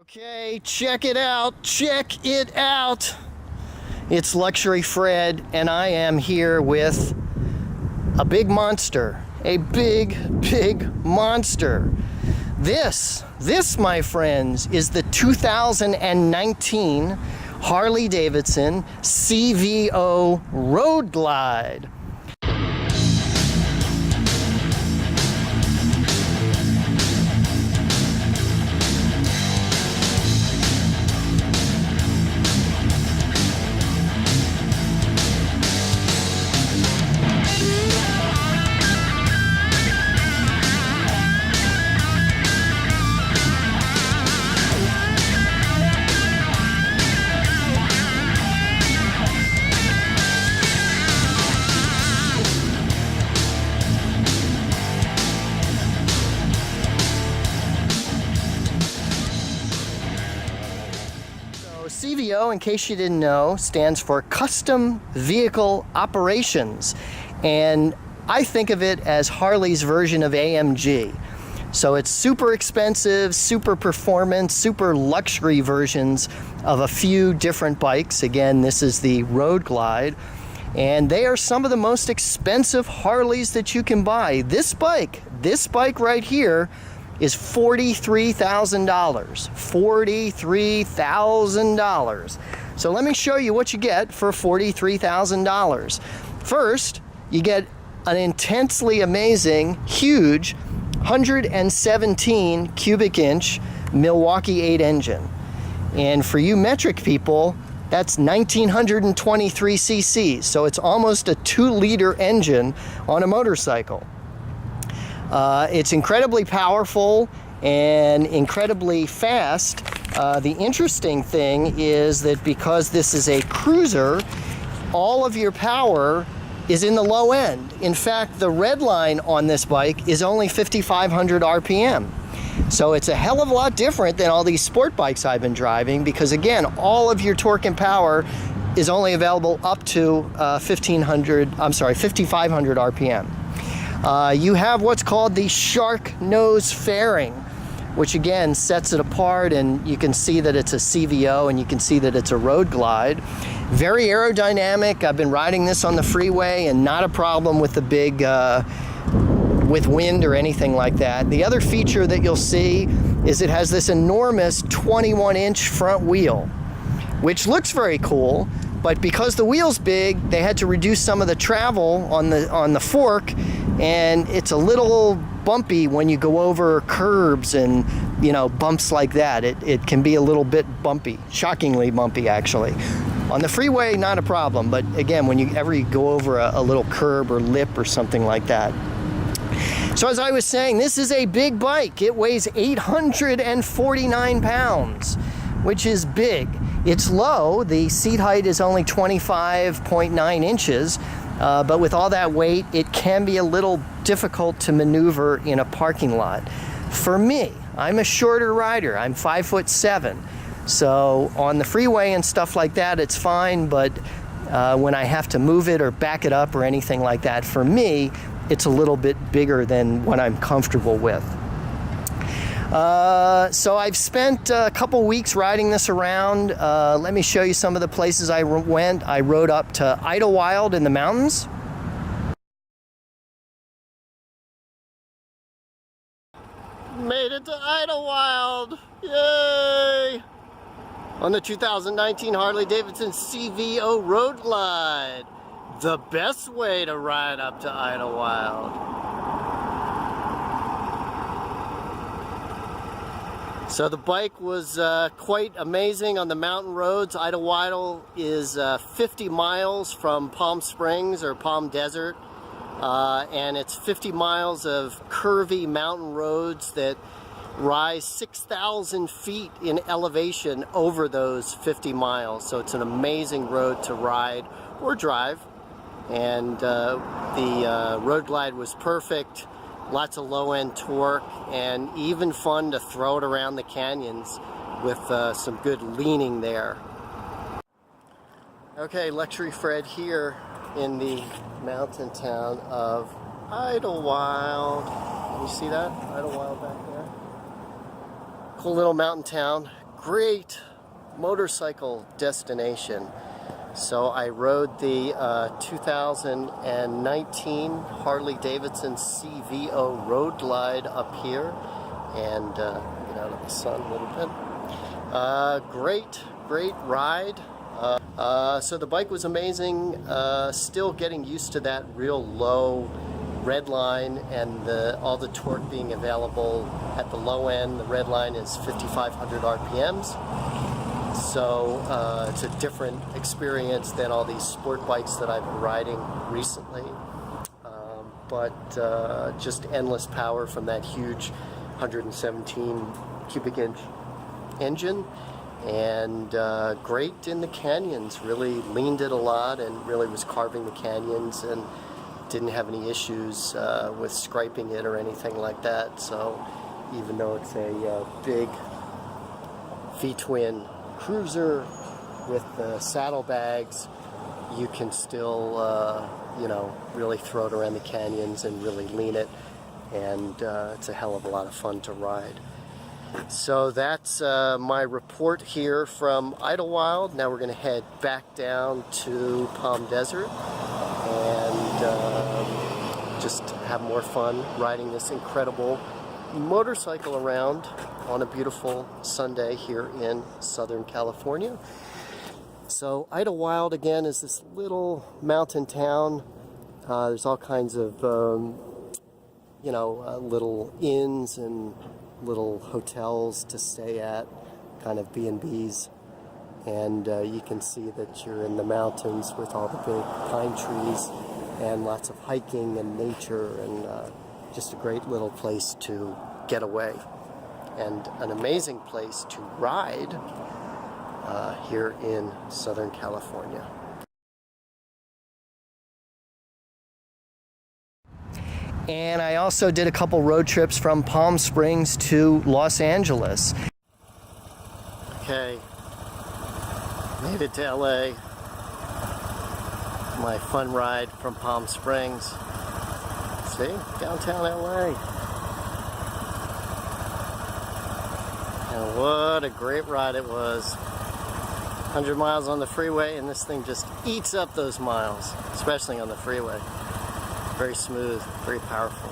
Okay, check it out, check it out. It's Luxury Fred, and I am here with a big monster, a big monster. This, my friends, is the 2019 Harley-Davidson CVO Road Glide. CVO, in case you didn't know, stands for Custom Vehicle Operations, and I think of it as Harley's version of AMG. So it's super expensive, super performance, super luxury versions of a few different bikes. Again, this is the Road Glide, and they are some of the most expensive Harleys that you can buy. This bike right here is $43,000. $43,000. So let me show you what you get for $43,000. First, you get an intensely amazing, huge 117 cubic inch Milwaukee 8 engine. And for you metric people, that's 1923 cc's. So it's almost a 2-liter engine on a motorcycle. It's incredibly powerful and incredibly fast. The interesting thing is that because this is a cruiser, all of your power is in the low end. In fact, the red line on this bike is only 5,500 RPM. So it's a hell of a lot different than all these sport bikes I've been driving, because again, all of your torque and power is only available up to 5,500 RPM. You have what's called the shark nose fairing, which again sets it apart, and you can see that it's a CVO and you can see that it's a Road Glide. Very aerodynamic. I've been riding this on the freeway and not a problem with the big, with wind or anything like that. The other feature that you'll see is it has this enormous 21-inch front wheel, which looks very cool. But because the wheel's big, they had to reduce some of the travel on the fork, and it's a little bumpy when you go over curbs and, you know, bumps like that. It can be a little bit bumpy, shockingly bumpy actually. On the freeway, not a problem, but again, when you ever go over a little curb or lip or something like that. So as I was saying, this is a big bike. It weighs 849 pounds, which is big. It's low. The seat height is only 25.9 inches, but with all that weight, it can be a little difficult to maneuver in a parking lot. For me, I'm a shorter rider. I'm 5'7". So on the freeway and stuff like that, it's fine, but when I have to move it or back it up or anything like that, for me, it's a little bit bigger than what I'm comfortable with. So I've spent a couple weeks riding this around. Let me show you some of the places I went. I rode up to Idyllwild in the mountains. Made it to Idyllwild! Yay! On the 2019 Harley-Davidson CVO Road Glide. The best way to ride up to Idyllwild. So the bike was quite amazing on the mountain roads. Idyllwild is 50 miles from Palm Springs or Palm Desert, and it's 50 miles of curvy mountain roads that rise 6,000 feet in elevation over those 50 miles. So it's an amazing road to ride or drive, and the Road Glide was perfect. Lots of low-end torque, and even fun to throw it around the canyons with some good leaning there. Okay, Luxury Fred here in the mountain town of Idyllwild. Can you see that? Idyllwild back there. Cool little mountain town. great motorcycle destination. So I rode the 2019 Harley-Davidson CVO Road Glide up here, and get out of the sun a little bit. Great ride. So the bike was amazing. Still getting used to that real low red line and all the torque being available at the low end. The red line is 5,500 RPMs. So it's a different experience than all these sport bikes that I've been riding recently. But just endless power from that huge 117 cubic inch engine. And great in the canyons, really leaned it a lot and really was carving the canyons and didn't have any issues with scraping it or anything like that. So even though it's a big V-twin cruiser with the saddlebags, you can still you know, really throw it around the canyons and really lean it, and it's a hell of a lot of fun to ride. So that's my report here from Idyllwild. Now we're going to head back down to Palm Desert and just have more fun riding this incredible motorcycle around on a beautiful Sunday here in Southern California. So Idyllwild, again, is this little mountain town. There's all kinds of you know, little inns and little hotels to stay at, kind of B&Bs, and you can see that you're in the mountains with all the big pine trees and lots of hiking and nature, and just a great little place to get away and an amazing place to ride here in Southern California. And I also did a couple road trips from Palm Springs to Los Angeles. Okay, made it to LA. My fun ride from Palm Springs. See, downtown LA. And what a great ride it was. 100 miles on the freeway, and this thing just eats up those miles, especially on the freeway. Very smooth, very powerful.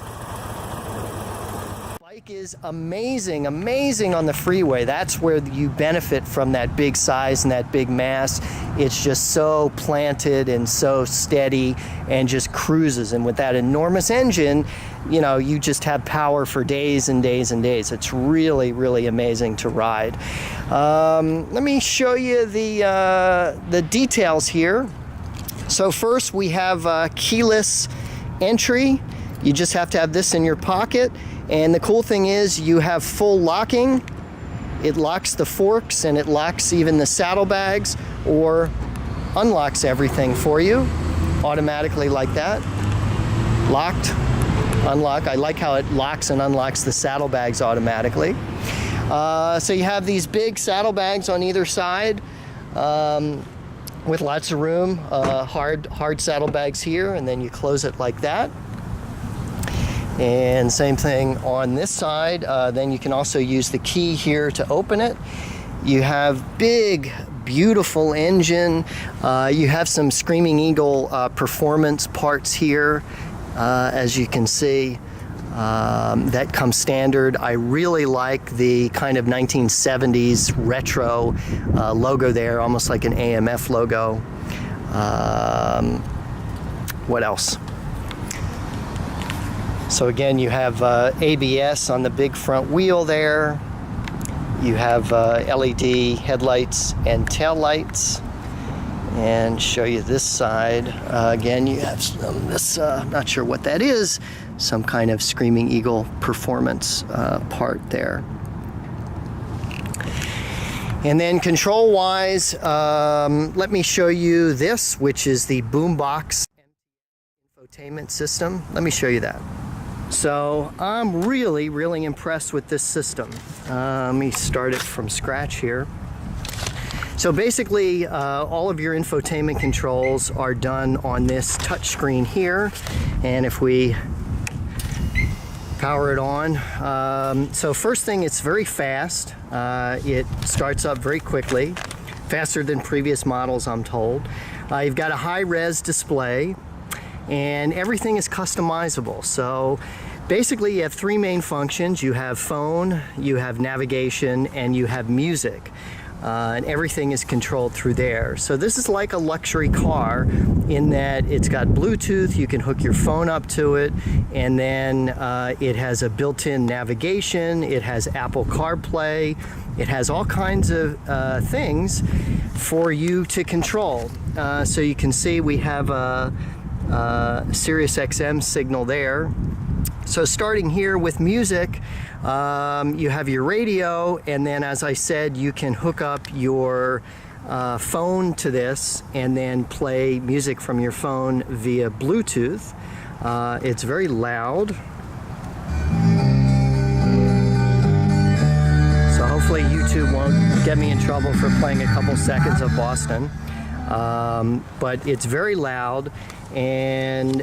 Bike is amazing on the freeway. That's where you benefit from that big size and that big mass. It's just so planted and so steady and just cruises. And with that enormous engine, you know, you just have power for days and days and days. It's really, really amazing to ride. Let me show you the details here. So first we have keyless entry. You just have to have this in your pocket, and the cool thing is you have full locking. It locks the forks and it locks even the saddlebags, or unlocks everything for you automatically like that. Locked, unlock. I like how it locks and unlocks the saddlebags automatically. So you have these big saddlebags on either side with lots of room, hard saddlebags here, and then you close it like that. And same thing on this side. Then you can also use the key here to open it. You have big, beautiful engine. You have some Screaming Eagle performance parts here, as you can see. That comes standard. I really like the kind of 1970s retro logo there, almost like an AMF logo. What else? So again, you have ABS on the big front wheel there. You have LED headlights and tail lights. And show you this side. Again, you have this, not sure what that is, some kind of Screaming Eagle performance part there. And then control-wise, let me show you this, which is the Boombox Infotainment System. Let me show you that. So I'm really, really impressed with this system. Let me start it from scratch here. So basically, all of your infotainment controls are done on this touch screen here. And if we Power it on. So first thing, it's very fast. It starts up very quickly, faster than previous models, I'm told. You've got a high-res display, and everything is customizable. So basically you have three main functions. You have phone, you have navigation, and you have music. And everything is controlled through there. So this is like a luxury car in that it's got Bluetooth, you can hook your phone up to it, and then it has a built-in navigation, it has Apple CarPlay, it has all kinds of things for you to control. So you can see we have a Sirius XM signal there. So starting here with music, you have your radio, and then as I said, you can hook up your phone to this and then play music from your phone via Bluetooth. It's very loud. So hopefully YouTube won't get me in trouble for playing a couple seconds of Boston. But it's very loud, and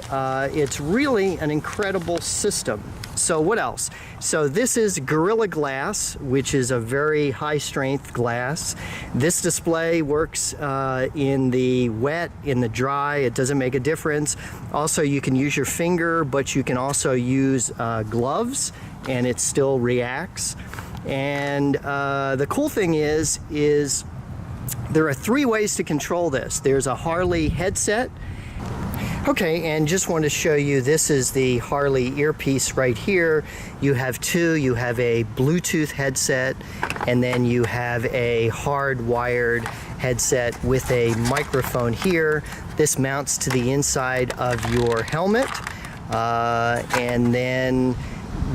it's really an incredible system. So what else? So this is Gorilla Glass, which is a very high strength glass. This display works in the wet, in the dry, it doesn't make a difference. Also, you can use your finger, but you can also use gloves, and it still reacts. And the cool thing is there are three ways to control this. There's a Harley headset. Okay, and just want to show you, this is the Harley Earpiece right here. You have two. You have a Bluetooth headset, and then you have a hard-wired headset with a microphone here. This mounts to the inside of your helmet, and then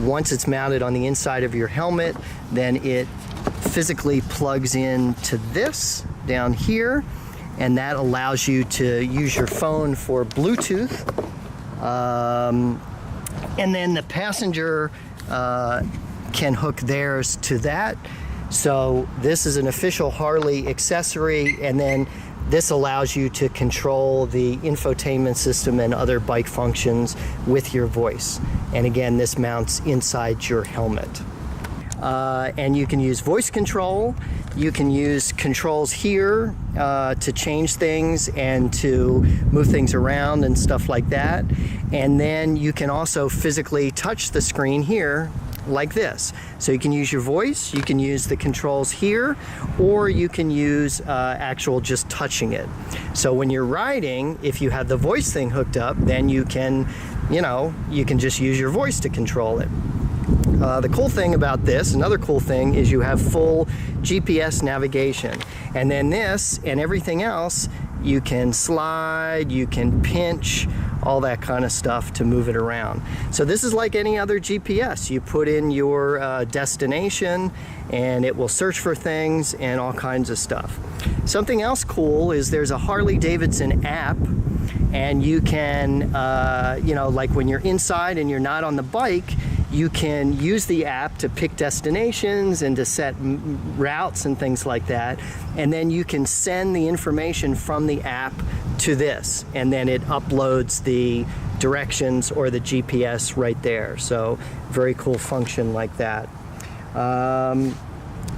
once it's mounted on the inside of your helmet, then it physically plugs in to this down here, and that allows you to use your phone for Bluetooth. And then the passenger can hook theirs to that. So this is an official Harley accessory, and then this allows you to control the infotainment system and other bike functions with your voice. And again, this mounts inside your helmet. And you can use voice control. You can use controls here to change things and to move things around and stuff like that. And then you can also physically touch the screen here like this. So you can use your voice, you can use the controls here, or you can use actual just touching it. So when you're riding, if you have the voice thing hooked up, then you can, you can just use your voice to control it. The cool thing about this, another cool thing, is you have full GPS navigation. And then this and everything else, you can slide, you can pinch, all that kind of stuff to move it around. So this is like any other GPS. You put in your destination, and it will search for things and all kinds of stuff. Something else cool is there's a Harley-Davidson app, and you can, like when you're inside and you're not on the bike, you can use the app to pick destinations and to set routes and things like that. And then you can send the information from the app to this, and then it uploads the directions or the GPS right there. So very cool function like that.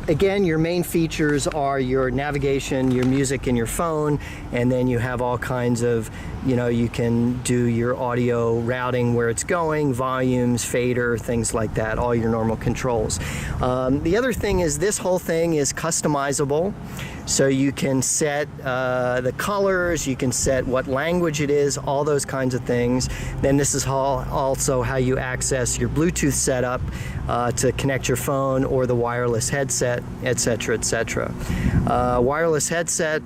Again, your main features are your navigation, your music, and your phone, and then you have all kinds of, you can do your audio routing, where it's going, volumes, fader, things like that, all your normal controls. The other thing is this whole thing is customizable. So you can set the colors, you can set what language it is, all those kinds of things. Then this is also how you access your Bluetooth setup to connect your phone or the wireless headset, etc., etc. Wireless headset,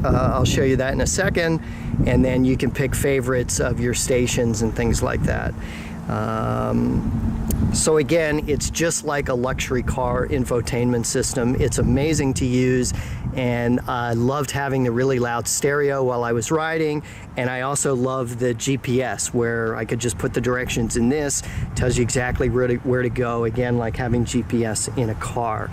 I'll show you that in a second, and then you can pick favorites of your stations and things like that. So again, it's just like a luxury car infotainment system. It's amazing to use, and I loved having the really loud stereo while I was riding, and I also love the GPS, where I could just put the directions in this, tells you exactly where to go, again, like having GPS in a car.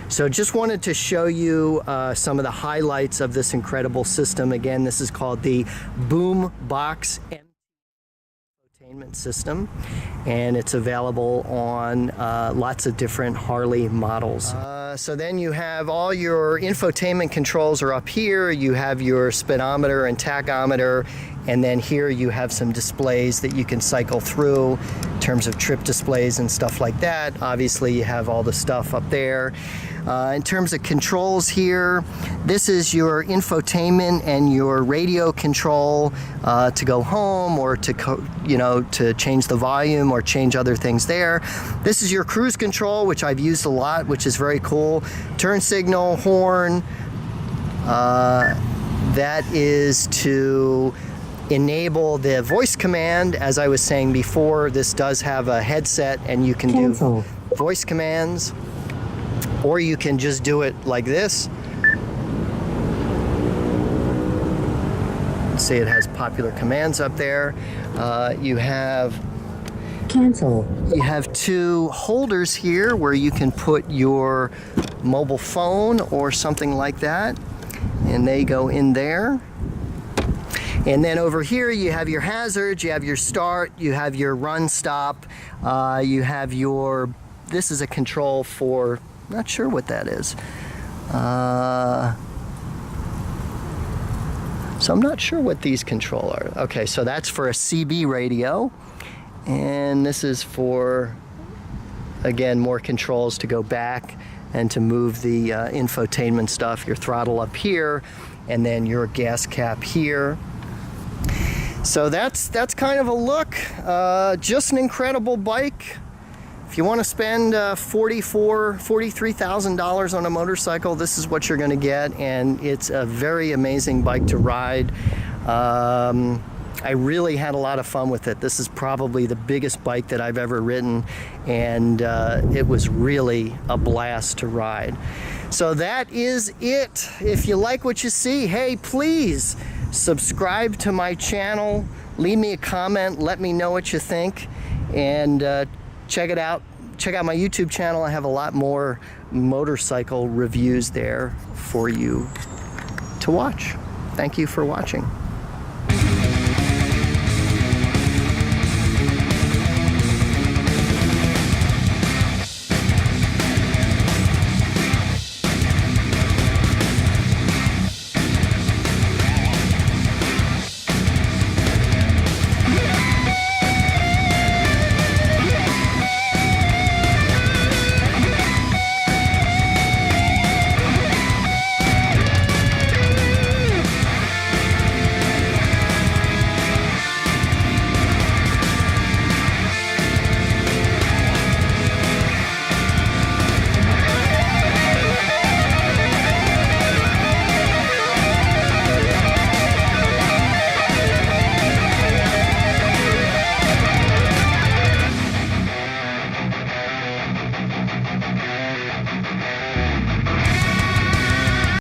So just wanted to show you some of the highlights of this incredible system. Again, this is called the Boom Box Infotainment System, and it's available on lots of different Harley models. So then you have all your infotainment controls are up here. You have your speedometer and tachometer, and then here you have some displays that you can cycle through in terms of trip displays and stuff like that. Obviously you have all the stuff up there. In terms of controls here, this is your infotainment and your radio control to go home or to to change the volume or change other things there. This is your cruise control, which I've used a lot, which is very cool. Turn signal, horn. That is to enable the voice command. As I was saying before, this does have a headset and you can do voice commands. Or you can just do it like this. See, it has popular commands up there. You have cancel. You have two holders here where you can put your mobile phone or something like that, and they go in there. And then over here you have your hazards, you have your start, you have your run stop, you have your, this is a control for, not sure what that is. So I'm not sure what these control are. Okay, so that's for a CB radio. And this is for, again, more controls to go back and to move the infotainment stuff, your throttle up here, and then your gas cap here. So that's kind of a look. Just an incredible bike. If you want to spend $43,000 on a motorcycle, this is what you're going to get, and it's a very amazing bike to ride. I really had a lot of fun with it. This is probably the biggest bike that I've ever ridden, and it was really a blast to ride. So that is it. If you like what you see, hey, please subscribe to my channel, leave me a comment, let me know what you think, and check it out. Check out my YouTube channel. I have a lot more motorcycle reviews there for you to watch. Thank you for watching.